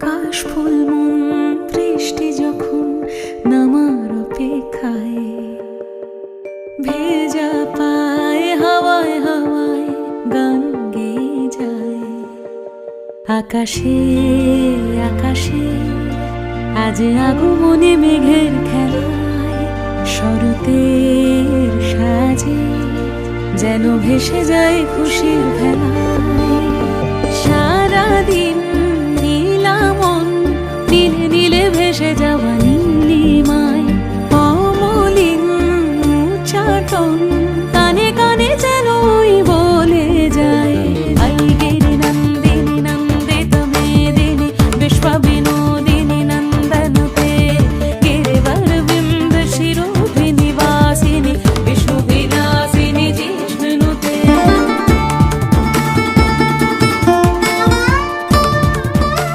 কাশফুল মন বৃষ্টি যখন নামার অপেক্ষায়, ভেজা পায়ে হাওয়ায় হাওয়ায় গান গেয়ে যায়। আকাশে আকাশে আজ আগমনে মেঘের খেলায়, শরতের সাজে যেন ভেসে যায় খুশির ভেলায়। সারাদিন নীলা মন নীলে নীলে ভেসে যায়।